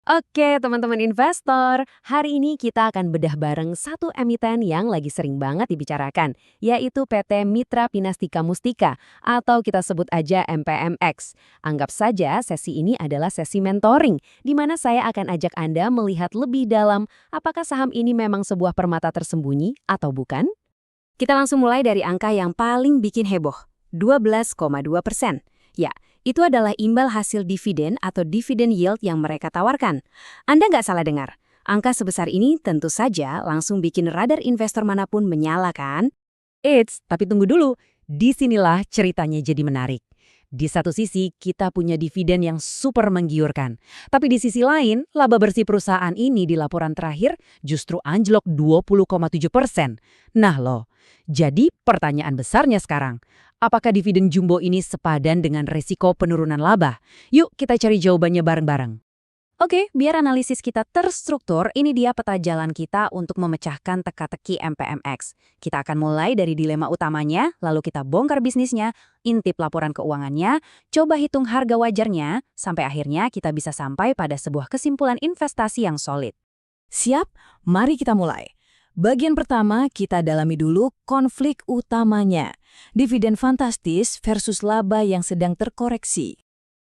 Oke, teman-teman investor, hari ini kita akan bedah bareng satu emiten yang lagi sering banget dibicarakan, yaitu PT Mitra Pinastika Mustika, atau kita sebut aja MPMX. Anggap saja sesi ini adalah sesi mentoring, di mana saya akan ajak Anda melihat lebih dalam apakah saham ini memang sebuah permata tersembunyi atau bukan. Kita langsung mulai dari angka yang paling bikin heboh, 12,2%. Ya, itu adalah imbal hasil dividen atau dividend yield yang mereka tawarkan. Anda nggak salah dengar. Angka sebesar ini tentu saja langsung bikin radar investor manapun menyala kan? Tapi tunggu dulu. Disinilah ceritanya jadi menarik. Di satu sisi, kita punya dividen yang super menggiurkan. Tapi di sisi lain, laba bersih perusahaan ini di laporan terakhir justru anjlok 20,7%. Nah loh, jadi pertanyaan besarnya sekarang, apakah dividen jumbo ini sepadan dengan resiko penurunan laba? Yuk kita cari jawabannya bareng-bareng. Oke, biar analisis kita terstruktur, ini dia peta jalan kita untuk memecahkan teka-teki MPMX. Kita akan mulai dari dilema utamanya, lalu kita bongkar bisnisnya, intip laporan keuangannya, coba hitung harga wajarnya, sampai akhirnya kita bisa sampai pada sebuah kesimpulan investasi yang solid. Siap? Mari kita mulai. Bagian pertama, kita dalami dulu konflik utamanya. Dividen fantastis versus laba yang sedang terkoreksi.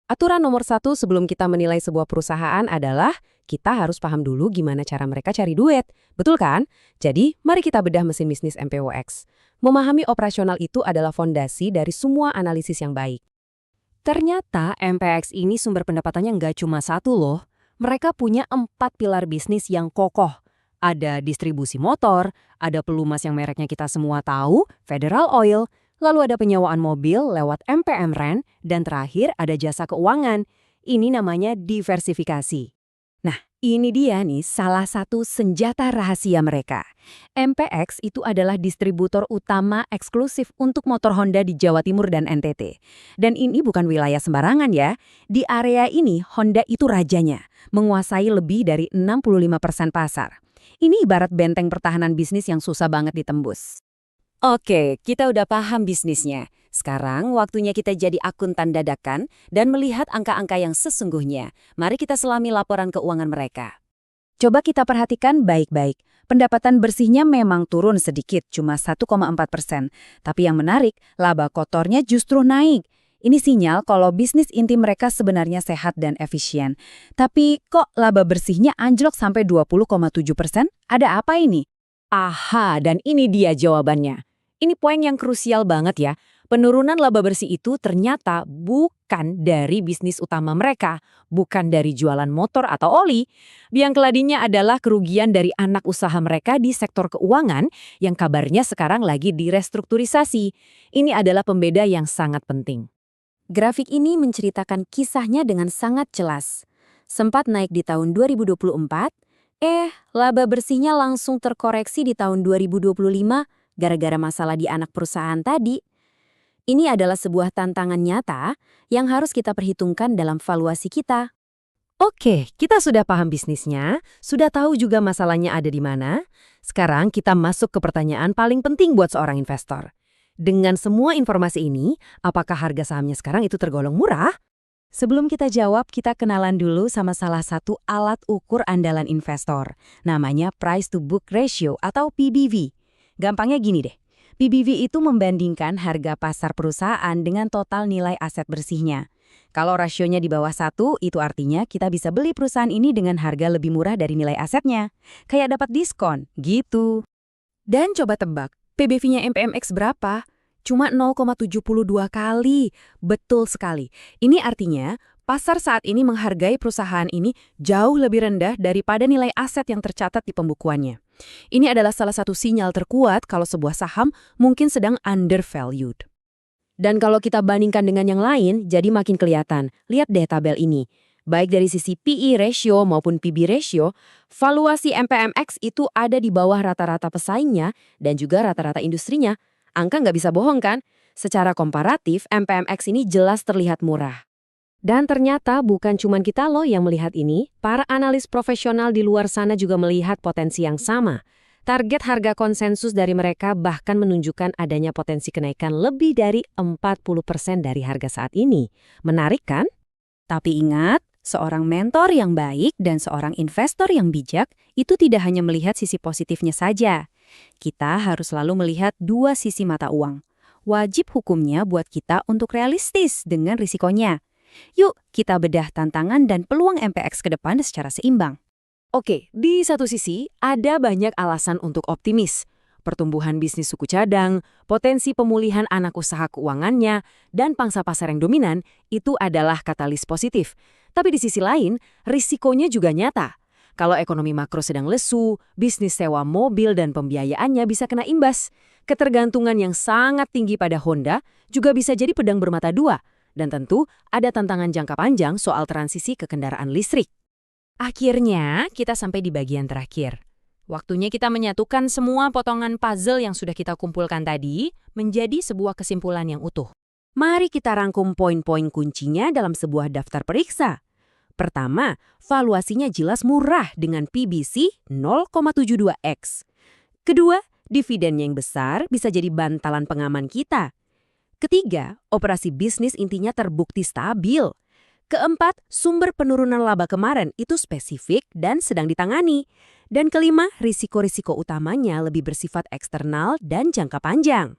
Aturan nomor satu sebelum kita menilai sebuah perusahaan adalah kita harus paham dulu gimana cara mereka cari duit. Betul kan? Jadi, mari kita bedah mesin bisnis MPOX. Memahami operasional itu adalah fondasi dari semua analisis yang baik. Ternyata MPX ini sumber pendapatannya nggak cuma satu loh. Mereka punya 4 pilar bisnis yang kokoh. Ada distribusi motor, ada pelumas yang mereknya kita semua tahu, Federal Oil, lalu ada penyewaan mobil lewat MPM Ren, dan terakhir ada jasa keuangan. Ini namanya diversifikasi. Nah, ini dia nih salah satu senjata rahasia mereka. MPX itu adalah distributor utama eksklusif untuk motor Honda di Jawa Timur dan NTT. Dan ini bukan wilayah sembarangan ya. Di area ini Honda itu rajanya, menguasai lebih dari 65% pasar. Ini ibarat benteng pertahanan bisnis yang susah banget ditembus. Oke, kita udah paham bisnisnya. Sekarang waktunya kita jadi akuntan dadakan dan melihat angka-angka yang sesungguhnya. Mari kita selami laporan keuangan mereka. Coba kita perhatikan baik-baik. Pendapatan bersihnya memang turun sedikit, cuma 1,4%. Tapi yang menarik, laba kotornya justru naik. Ini sinyal kalau bisnis inti mereka sebenarnya sehat dan efisien. Tapi kok laba bersihnya anjlok sampai 20,7%? Ada apa ini? Aha, dan ini dia jawabannya. Ini poin yang krusial banget ya. Penurunan laba bersih itu ternyata bukan dari bisnis utama mereka, bukan dari jualan motor atau oli. Biang keladinya adalah kerugian dari anak usaha mereka di sektor keuangan yang kabarnya sekarang lagi direstrukturisasi. Ini adalah pembeda yang sangat penting. Grafik ini menceritakan kisahnya dengan sangat jelas. Sempat naik di tahun 2024, laba bersihnya langsung terkoreksi di tahun 2025 gara-gara masalah di anak perusahaan tadi. Ini adalah sebuah tantangan nyata yang harus kita perhitungkan dalam valuasi kita. Oke, kita sudah paham bisnisnya, sudah tahu juga masalahnya ada di mana. Sekarang kita masuk ke pertanyaan paling penting buat seorang investor. Dengan semua informasi ini, apakah harga sahamnya sekarang itu tergolong murah? Sebelum kita jawab, kita kenalan dulu sama salah satu alat ukur andalan investor. Namanya Price to Book Ratio atau PBV. Gampangnya gini deh, PBV itu membandingkan harga pasar perusahaan dengan total nilai aset bersihnya. Kalau rasionya di bawah 1, itu artinya kita bisa beli perusahaan ini dengan harga lebih murah dari nilai asetnya. Kayak dapat diskon, gitu. Dan coba tebak, PBV-nya MPMX berapa? Cuma 0,72 kali. Betul sekali. Ini artinya pasar saat ini menghargai perusahaan ini jauh lebih rendah daripada nilai aset yang tercatat di pembukuannya. Ini adalah salah satu sinyal terkuat kalau sebuah saham mungkin sedang undervalued. Dan kalau kita bandingkan dengan yang lain, jadi makin kelihatan. Lihat deh tabel ini. Baik dari sisi PE ratio maupun PB ratio, valuasi MPMX itu ada di bawah rata-rata pesaingnya dan juga rata-rata industrinya. Angka nggak bisa bohong kan? Secara komparatif, MPMX ini jelas terlihat murah. Dan ternyata bukan cuma kita loh yang melihat ini, para analis profesional di luar sana juga melihat potensi yang sama. Target harga konsensus dari mereka bahkan menunjukkan adanya potensi kenaikan lebih dari 40% dari harga saat ini. Menarik kan? Tapi ingat, Seorang mentor yang baik dan seorang investor yang bijak itu tidak hanya melihat sisi positifnya saja. Kita harus selalu melihat dua sisi mata uang. Wajib hukumnya buat kita untuk realistis dengan risikonya. Yuk, kita bedah tantangan dan peluang MPX ke depan secara seimbang. Oke, di satu sisi ada banyak alasan untuk optimis. Pertumbuhan bisnis suku cadang, potensi pemulihan anak usaha keuangannya, dan pangsa pasar yang dominan itu adalah katalis positif. Tapi di sisi lain, risikonya juga nyata. Kalau ekonomi makro sedang lesu, bisnis sewa mobil dan pembiayaannya bisa kena imbas. Ketergantungan yang sangat tinggi pada Honda juga bisa jadi pedang bermata dua. Dan tentu ada tantangan jangka panjang soal transisi ke kendaraan listrik. Akhirnya, kita sampai di bagian terakhir. Waktunya kita menyatukan semua potongan puzzle yang sudah kita kumpulkan tadi menjadi sebuah kesimpulan yang utuh. Mari kita rangkum poin-poin kuncinya dalam sebuah daftar periksa. Pertama, valuasinya jelas murah dengan PBC 0,72x. Kedua, dividennya yang besar bisa jadi bantalan pengaman kita. Ketiga, operasi bisnis intinya terbukti stabil. Keempat, sumber penurunan laba kemarin itu spesifik dan sedang ditangani. Dan kelima, risiko-risiko utamanya lebih bersifat eksternal dan jangka panjang.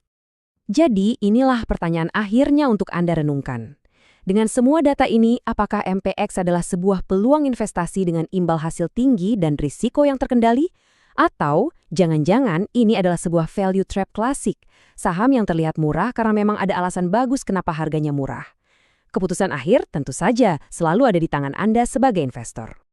Jadi, inilah pertanyaan akhirnya untuk Anda renungkan. Dengan semua data ini, apakah MPX adalah sebuah peluang investasi dengan imbal hasil tinggi dan risiko yang terkendali? Atau, jangan-jangan ini adalah sebuah value trap klasik, saham yang terlihat murah karena memang ada alasan bagus kenapa harganya murah? Keputusan akhir tentu saja selalu ada di tangan Anda sebagai investor.